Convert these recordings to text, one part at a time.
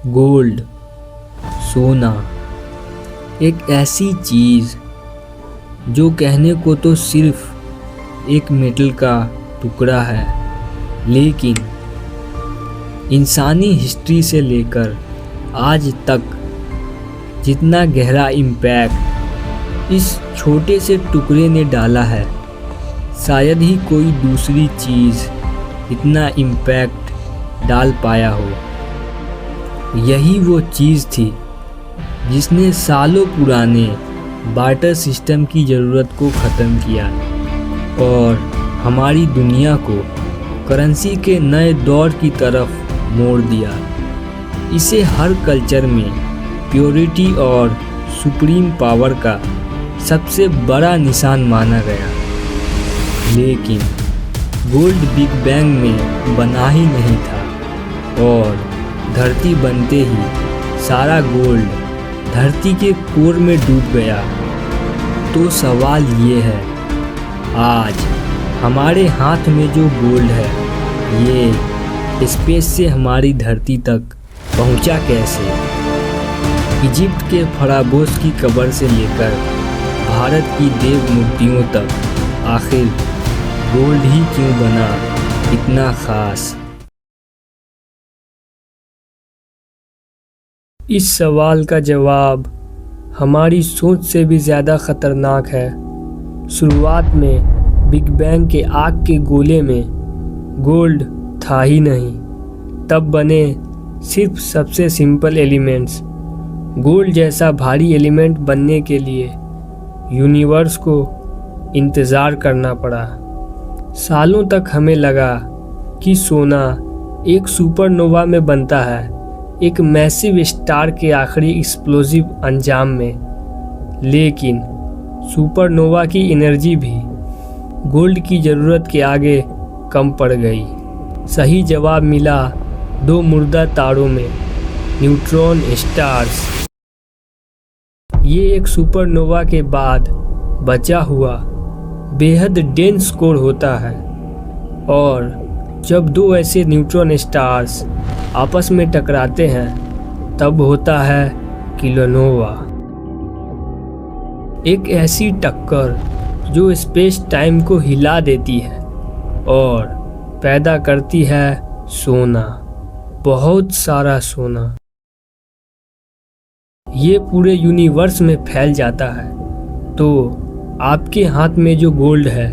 Gold, सोना, एक ऐसी चीज़ जो कहने को तो सिर्फ एक मेटल का टुकड़ा है, लेकिन इंसानी हिस्ट्री से लेकर आज तक जितना गहरा इम्पैक्ट इस छोटे से टुकड़े ने डाला है, शायद ही कोई दूसरी चीज़ इतना इम्पैक्ट डाल पाया हो। यही वो चीज़ थी जिसने सालों पुराने बार्टर सिस्टम की ज़रूरत को ख़त्म किया और हमारी दुनिया को करेंसी के नए दौर की तरफ मोड़ दिया। इसे हर कल्चर में प्योरिटी और सुप्रीम पावर का सबसे बड़ा निशान माना गया। लेकिन गोल्ड बिग बैंग में बना ही नहीं था और धरती बनते ही सारा गोल्ड धरती के कोर में डूब गया। तो सवाल ये है, आज हमारे हाथ में जो गोल्ड है ये स्पेस से हमारी धरती तक पहुंचा कैसे? इजिप्ट के फराबोस की कब्र से लेकर भारत की देव मूर्तियों तक आखिर गोल्ड ही क्यों बना इतना ख़ास? इस सवाल का जवाब हमारी सोच से भी ज़्यादा ख़तरनाक है। शुरुआत में बिग बैंग के आग के गोले में गोल्ड था ही नहीं। तब बने सिर्फ सबसे सिंपल एलिमेंट्स। गोल्ड जैसा भारी एलिमेंट बनने के लिए यूनिवर्स को इंतज़ार करना पड़ा। सालों तक हमें लगा कि सोना एक सुपरनोवा में बनता है, एक मैसिव स्टार के आखिरी एक्सप्लोसिव अंजाम में। लेकिन सुपरनोवा की एनर्जी भी गोल्ड की ज़रूरत के आगे कम पड़ गई। सही जवाब मिला दो मुर्दा तारों में, न्यूट्रॉन स्टार्स। ये एक सुपरनोवा के बाद बचा हुआ बेहद डेंस कोर होता है और जब दो ऐसे न्यूट्रॉन स्टार्स आपस में टकराते हैं तब होता है किलोनोवा। एक ऐसी टक्कर जो स्पेस टाइम को हिला देती है और पैदा करती है सोना, बहुत सारा सोना। ये पूरे यूनिवर्स में फैल जाता है। तो आपके हाथ में जो गोल्ड है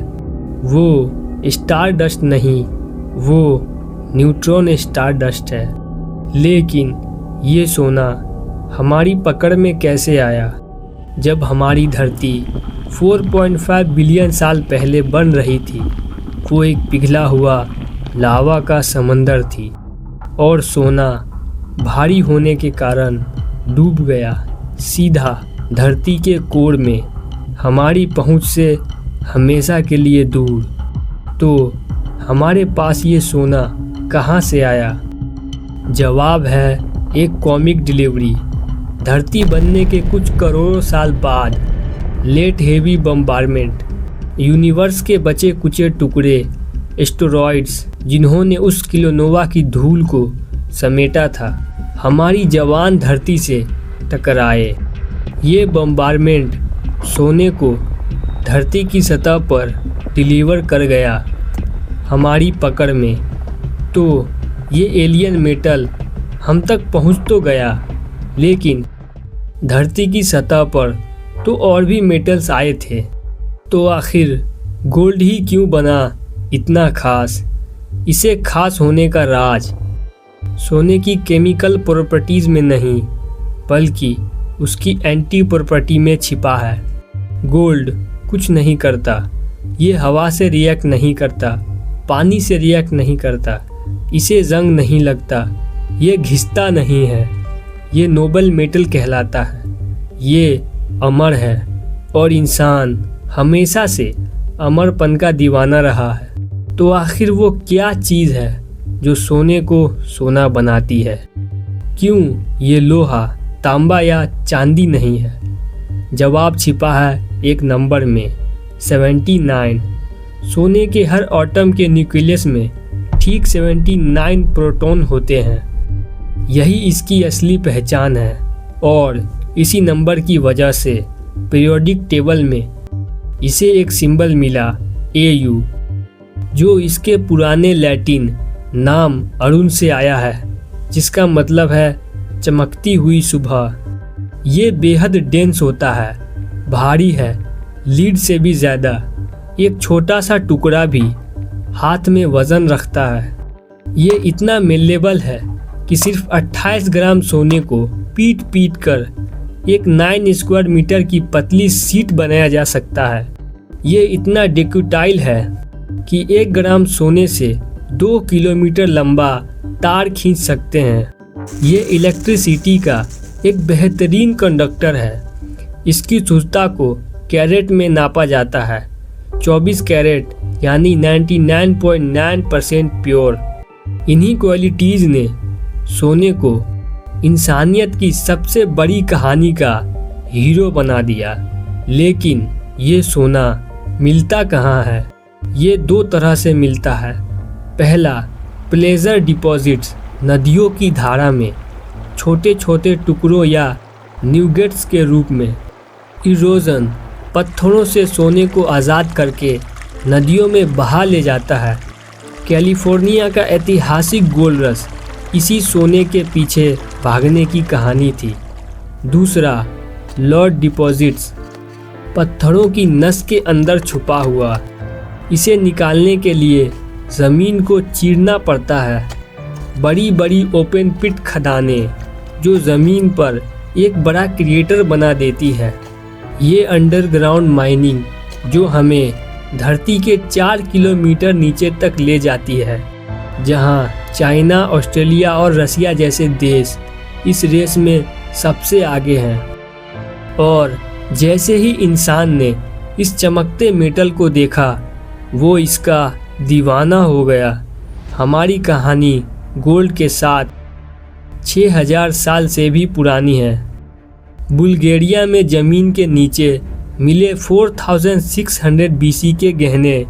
वो स्टार डस्ट नहीं, वो न्यूट्रॉन स्टार डस्ट है। लेकिन ये सोना हमारी पकड़ में कैसे आया जब हमारी धरती 4.5 बिलियन साल पहले बन रही थी? वो एक पिघला हुआ लावा का समंदर थी और सोना भारी होने के कारण डूब गया सीधा धरती के कोर में, हमारी पहुंच से हमेशा के लिए दूर। तो हमारे पास ये सोना कहाँ से आया? जवाब है एक कॉमिक डिलीवरी। धरती बनने के कुछ करोड़ों साल बाद लेट हेवी बम्बारमेंट, यूनिवर्स के बचे कुचे टुकड़े, एस्टेरॉइड्स जिन्होंने उस किलोनोवा की धूल को समेटा था, हमारी जवान धरती से टकराए। ये बम्बारमेंट सोने को धरती की सतह पर डिलीवर कर गया हमारी पकड़ में। तो ये एलियन मेटल हम तक पहुंच तो गया, लेकिन धरती की सतह पर तो और भी मेटल्स आए थे। तो आखिर गोल्ड ही क्यों बना इतना खास? इसे खास होने का राज सोने की केमिकल प्रॉपर्टीज़ में नहीं, बल्कि उसकी एंटी प्रॉपर्टी में छिपा है। गोल्ड कुछ नहीं करता। ये हवा से रिएक्ट नहीं करता, पानी से रिएक्ट नहीं करता, इसे जंग नहीं लगता, ये घिसता नहीं है। ये नोबल मेटल कहलाता है। ये अमर है और इंसान हमेशा से अमरपन का दीवाना रहा है। तो आखिर वो क्या चीज़ है जो सोने को सोना बनाती है? क्यों ये लोहा, तांबा या चांदी नहीं है? जवाब छिपा है एक नंबर में, 79। सोने के हर एटम के न्यूक्लियस में ठीक 79 प्रोटॉन होते हैं। यही इसकी असली पहचान है और इसी नंबर की वजह से पीरियोडिक टेबल में इसे एक सिंबल मिला AU, जो इसके पुराने लैटिन नाम अरुण से आया है, जिसका मतलब है चमकती हुई सुबह। ये बेहद डेंस होता है, भारी है, लीड से भी ज़्यादा। एक छोटा सा टुकड़ा भी हाथ में वज़न रखता है। ये इतना मेलेबल है कि सिर्फ 28 ग्राम सोने को पीट पीट कर एक 9 स्क्वायर मीटर की पतली सीट बनाया जा सकता है। ये इतना डेक्यूटाइल है कि 1 ग्राम सोने से 2 किलोमीटर लंबा तार खींच सकते हैं। ये इलेक्ट्रिसिटी का एक बेहतरीन कंडक्टर है। इसकी शुद्धता को कैरेट में नापा जाता है। 24 कैरेट यानी 99.9% प्योर। इन्हीं क्वालिटीज़ ने सोने को इंसानियत की सबसे बड़ी कहानी का हीरो बना दिया। लेकिन ये सोना मिलता कहाँ है? ये 2 तरह से मिलता है। पहला, प्लेजर डिपॉजिट्स, नदियों की धारा में छोटे छोटे टुकड़ों या न्यूगेट्स के रूप में। इरोजन पत्थरों से सोने को आज़ाद करके नदियों में बहा ले जाता है। कैलिफोर्निया का ऐतिहासिक गोल्ड रश इसी सोने के पीछे भागने की कहानी थी। दूसरा, लॉर्ड डिपॉजिट्स, पत्थरों की नस के अंदर छुपा हुआ। इसे निकालने के लिए ज़मीन को चीरना पड़ता है। बड़ी बड़ी ओपन पिट खदानें जो ज़मीन पर एक बड़ा क्रिएटर बना देती है। ये अंडरग्राउंड माइनिंग जो हमें धरती के 4 किलोमीटर नीचे तक ले जाती है, जहां चाइना, ऑस्ट्रेलिया और रसिया जैसे देश इस रेस में सबसे आगे हैं। और जैसे ही इंसान ने इस चमकते मेटल को देखा, वो इसका दीवाना हो गया। हमारी कहानी गोल्ड के साथ 6000 साल से भी पुरानी है। बुल्गारिया में ज़मीन के नीचे मिले 4600 BC के गहने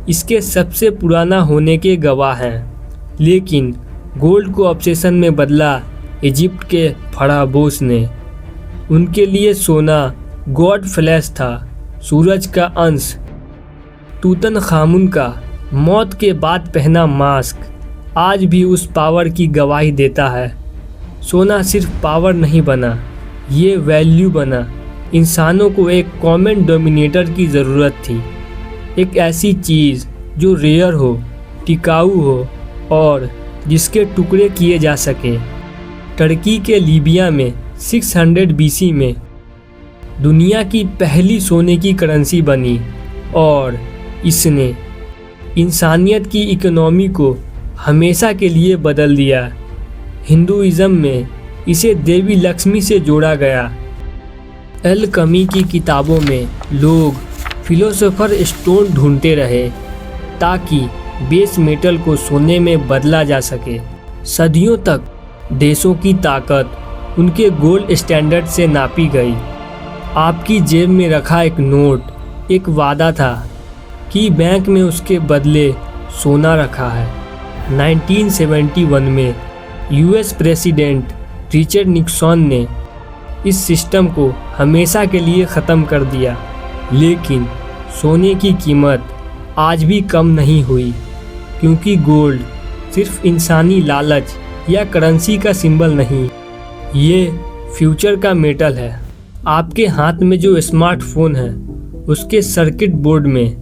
इसके सबसे पुराना होने के गवाह हैं। लेकिन गोल्ड को ऑब्सेशन में बदला इजिप्ट के फराबोस ने। उनके लिए सोना गॉड फ्लैश था, सूरज का अंश। तूतनखामुन का मौत के बाद पहना मास्क आज भी उस पावर की गवाही देता है। सोना सिर्फ पावर नहीं बना, ये वैल्यू बना। इंसानों को एक कॉमन डोमिनेटर की ज़रूरत थी, एक ऐसी चीज़ जो रेयर हो, टिकाऊ हो और जिसके टुकड़े किए जा सके। टर्की के लीबिया में 600 BC में दुनिया की पहली सोने की करेंसी बनी और इसने इंसानियत की इकोनॉमी को हमेशा के लिए बदल दिया। हिंदुइज़्म में इसे देवी लक्ष्मी से जोड़ा गया। एल्केमी की किताबों में लोग फिलोसोफर स्टोन ढूंढते रहे ताकि बेस मेटल को सोने में बदला जा सके। सदियों तक देशों की ताकत उनके गोल्ड स्टैंडर्ड से नापी गई। आपकी जेब में रखा एक नोट एक वादा था कि बैंक में उसके बदले सोना रखा है। 1971 में US प्रेसिडेंट रिचर्ड निक्सन ने इस सिस्टम को हमेशा के लिए ख़त्म कर दिया। लेकिन सोने की कीमत आज भी कम नहीं हुई, क्योंकि गोल्ड सिर्फ इंसानी लालच या करेंसी का सिंबल नहीं, ये फ्यूचर का मेटल है। आपके हाथ में जो स्मार्टफोन है उसके सर्किट बोर्ड में,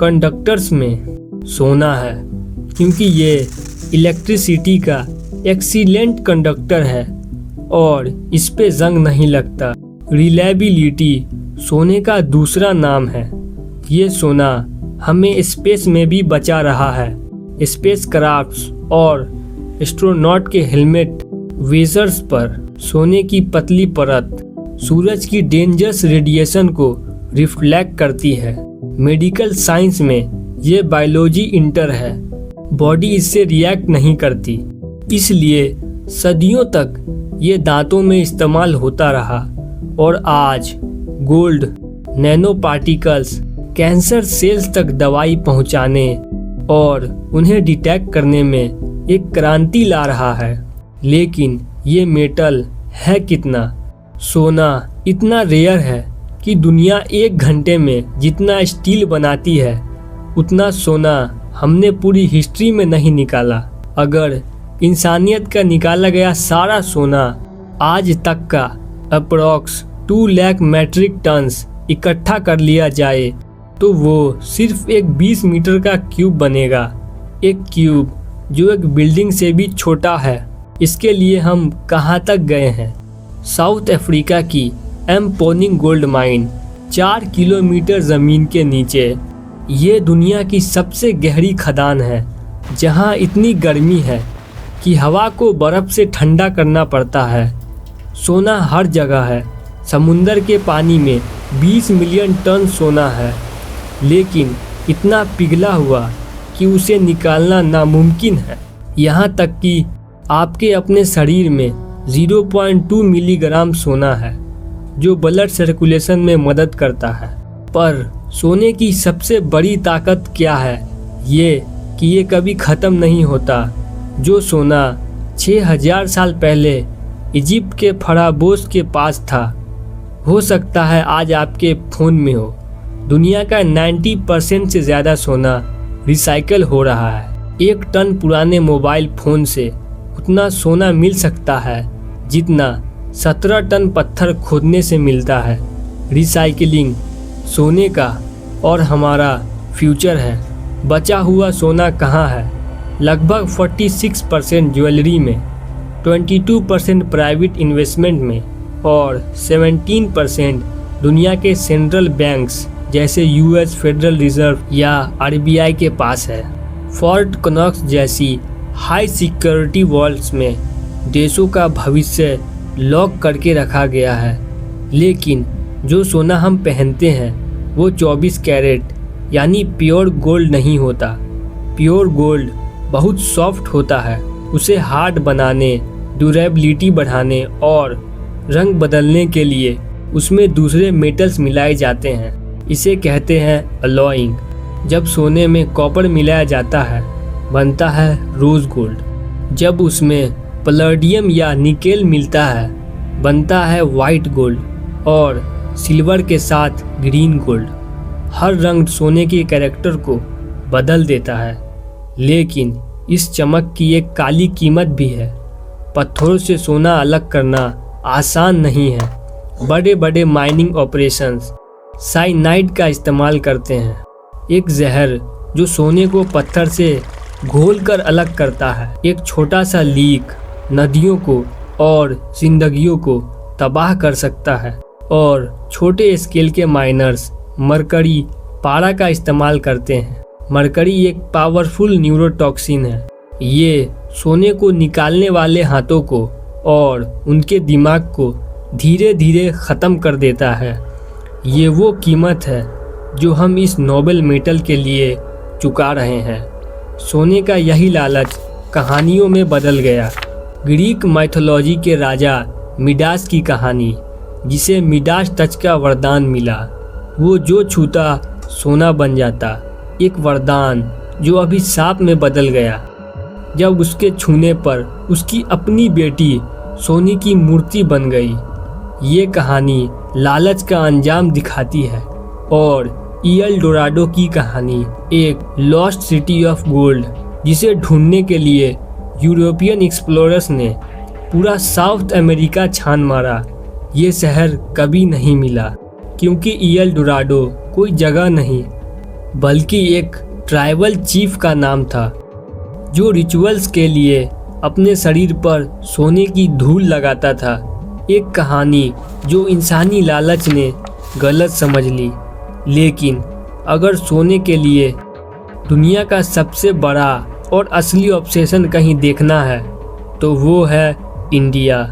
कंडक्टर्स में सोना है, क्योंकि ये इलेक्ट्रिसिटी का एक्सीलेंट कंडक्टर है और इस पे जंग नहीं लगता। रिलायबिलिटी सोने का दूसरा नाम है। ये सोना हमें स्पेस में भी बचा रहा है। स्पेस क्राफ्ट्स और एस्ट्रोनॉट के हेलमेट वेजर्स पर सोने की पतली परत सूरज की डेंजरस रेडिएशन को रिफ्लेक्ट करती है। मेडिकल साइंस में ये बायोलॉजी इंटर है, बॉडी इससे रिएक्ट नहीं करती, इसलिए सदियों तक ये दांतों में इस्तेमाल होता रहा। और आज gold nano particles cancer cells तक दवाई पहुंचाने और उन्हें डिटेक्ट करने में एक क्रांति ला रहा है। लेकिन ये मेटल है कितना? सोना इतना रेयर है कि दुनिया 1 घंटे में जितना स्टील बनाती है उतना सोना हमने पूरी हिस्ट्री में नहीं निकाला। अगर इंसानियत का निकाला गया सारा सोना आज तक का अप्रॉक्स 2 लाख मैट्रिक टन्स इकट्ठा कर लिया जाए तो वो सिर्फ एक 20 मीटर का क्यूब बनेगा। एक क्यूब जो एक बिल्डिंग से भी छोटा है। इसके लिए हम कहाँ तक गए हैं? साउथ अफ्रीका की एम्पोनिंग गोल्ड माइन 4 किलोमीटर ज़मीन के नीचे। ये दुनिया की सबसे गहरी खदान है जहाँ इतनी गर्मी है कि हवा को बर्फ़ से ठंडा करना पड़ता है। सोना हर जगह है। समुंदर के पानी में 20 मिलियन टन सोना है, लेकिन इतना पिघला हुआ कि उसे निकालना नामुमकिन है। यहाँ तक कि आपके अपने शरीर में 0.2 मिलीग्राम सोना है जो ब्लड सर्कुलेशन में मदद करता है। पर सोने की सबसे बड़ी ताकत क्या है? ये कि ये कभी ख़त्म नहीं होता। जो सोना 6000 साल पहले इजिप्ट के फराबोस के पास था, हो सकता है आज आपके फ़ोन में हो। दुनिया का 90% से ज़्यादा सोना रिसाइकल हो रहा है। 1 टन पुराने मोबाइल फ़ोन से उतना सोना मिल सकता है जितना 17 टन पत्थर खोदने से मिलता है। रिसाइकलिंग सोने का और हमारा फ्यूचर है। बचा हुआ सोना कहाँ है? लगभग 46% ज्वेलरी में, 22% प्राइवेट इन्वेस्टमेंट में और 17% दुनिया के सेंट्रल बैंक्स जैसे यूएस फेडरल रिजर्व या आरबीआई के पास है। फोर्ट कनॉक्स जैसी हाई सिक्योरिटी वॉल्ट्स में देशों का भविष्य लॉक करके रखा गया है। लेकिन जो सोना हम पहनते हैं वो 24 कैरेट यानी प्योर गोल्ड नहीं होता। प्योर गोल्ड बहुत सॉफ्ट होता है। उसे हार्ड बनाने, ड्यूरेबिलिटी बढ़ाने और रंग बदलने के लिए उसमें दूसरे मेटल्स मिलाए जाते हैं। इसे कहते हैं अलॉइंग। जब सोने में कॉपर मिलाया जाता है बनता है रोज़ गोल्ड। जब उसमें पैलेडियम या निकेल मिलता है बनता है वाइट गोल्ड और सिल्वर के साथ ग्रीन गोल्ड। हर रंग सोने के कैरेक्टर को बदल देता है, लेकिन इस चमक की एक काली कीमत भी है। पत्थरों से सोना अलग करना आसान नहीं है। बड़े बड़े माइनिंग ऑपरेशंस साइनाइड का इस्तेमाल करते हैं, एक जहर जो सोने को पत्थर से घोलकर अलग करता है। एक छोटा सा लीक नदियों को और जिंदगियों को तबाह कर सकता है। और छोटे स्केल के माइनर्स मरकरी पारा का इस्तेमाल करते हैं। मरकरी एक पावरफुल न्यूरोटॉक्सिन है। ये सोने को निकालने वाले हाथों को और उनके दिमाग को धीरे धीरे ख़त्म कर देता है। ये वो कीमत है जो हम इस नोबेल मेटल के लिए चुका रहे हैं। सोने का यही लालच कहानियों में बदल गया। ग्रीक माइथोलॉजी के राजा मिडास की कहानी, जिसे मिडास टच का वरदान मिला। वो जो छूता सोना बन जाता। एक वरदान जो अभी सांप में बदल गया जब उसके छूने पर उसकी अपनी बेटी सोने की मूर्ति बन गई। ये कहानी लालच का अंजाम दिखाती है। और एल डोराडो की कहानी, एक लॉस्ट सिटी ऑफ गोल्ड जिसे ढूंढने के लिए यूरोपियन एक्सप्लोरर्स ने पूरा साउथ अमेरिका छान मारा। ये शहर कभी नहीं मिला क्योंकि एल डोराडो कोई जगह नहीं बल्कि एक ट्राइबल चीफ का नाम था जो रिचुअल्स के लिए अपने शरीर पर सोने की धूल लगाता था। एक कहानी जो इंसानी लालच ने गलत समझ ली। लेकिन अगर सोने के लिए दुनिया का सबसे बड़ा और असली ऑब्सेशन कहीं देखना है तो वो है इंडिया।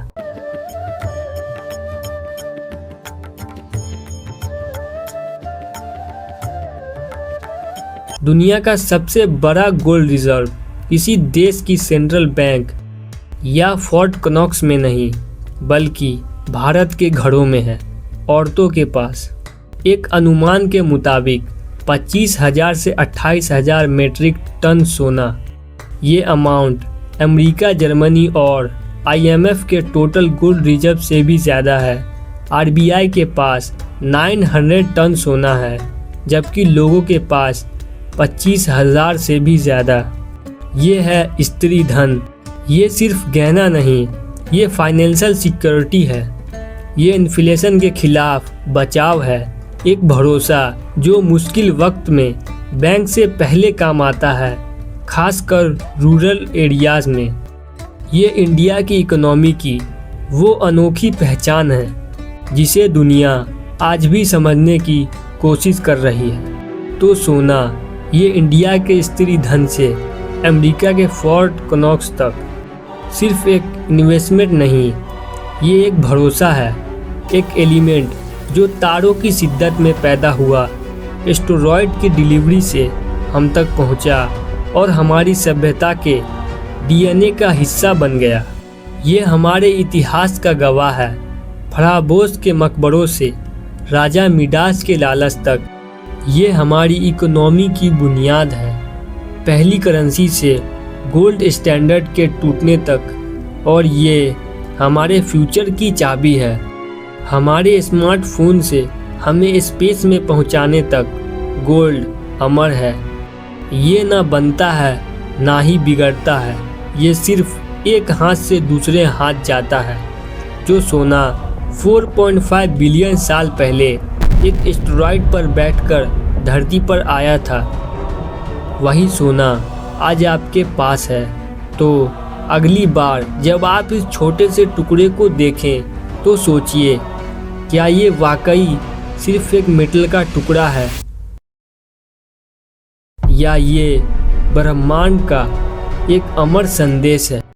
दुनिया का सबसे बड़ा गोल्ड रिजर्व किसी देश की सेंट्रल बैंक या फोर्ट कनॉक्स में नहीं बल्कि भारत के घरों में है, औरतों के पास। एक अनुमान के मुताबिक 25,000 से 28,000 मीट्रिक टन सोना। ये अमाउंट अमेरिका, जर्मनी और IMF के टोटल गोल्ड रिजर्व से भी ज़्यादा है। RBI के पास 900 टन सोना है, जबकि लोगों के पास 25,000 से भी ज़्यादा। ये है स्त्री धन। ये सिर्फ गहना नहीं, ये फाइनेंशियल सिक्योरिटी है। ये इन्फ्लेशन के खिलाफ बचाव है, एक भरोसा जो मुश्किल वक्त में बैंक से पहले काम आता है, खासकर रूरल एरियाज़ में। ये इंडिया की इकोनॉमी की वो अनोखी पहचान है जिसे दुनिया आज भी समझने की कोशिश कर रही है। तो सोना ये इंडिया के स्त्री धन से अमेरिका के फोर्ट कनॉक्स तक सिर्फ एक इन्वेस्टमेंट नहीं, ये एक भरोसा है, एक एलिमेंट जो तारों की शिद्दत में पैदा हुआ, एस्टेरॉयड की डिलीवरी से हम तक पहुंचा और हमारी सभ्यता के DNA का हिस्सा बन गया। ये हमारे इतिहास का गवाह है। फराबोस के मकबरों से राजा मिडास के लालच तक, ये हमारी इकोनॉमी की बुनियाद है। पहली करेंसी से गोल्ड स्टैंडर्ड के टूटने तक, और ये हमारे फ्यूचर की चाबी है। हमारे स्मार्टफोन से हमें स्पेस में पहुंचाने तक गोल्ड अमर है। ये ना बनता है ना ही बिगड़ता है, ये सिर्फ एक हाथ से दूसरे हाथ जाता है। जो सोना 4.5 बिलियन साल पहले एक एस्टेरॉयड पर बैठकर धरती पर आया था, वही सोना आज आपके पास है। तो अगली बार जब आप इस छोटे से टुकड़े को देखें तो सोचिए, क्या ये वाकई सिर्फ एक मेटल का टुकड़ा है, या ये ब्रह्मांड का एक अमर संदेश है।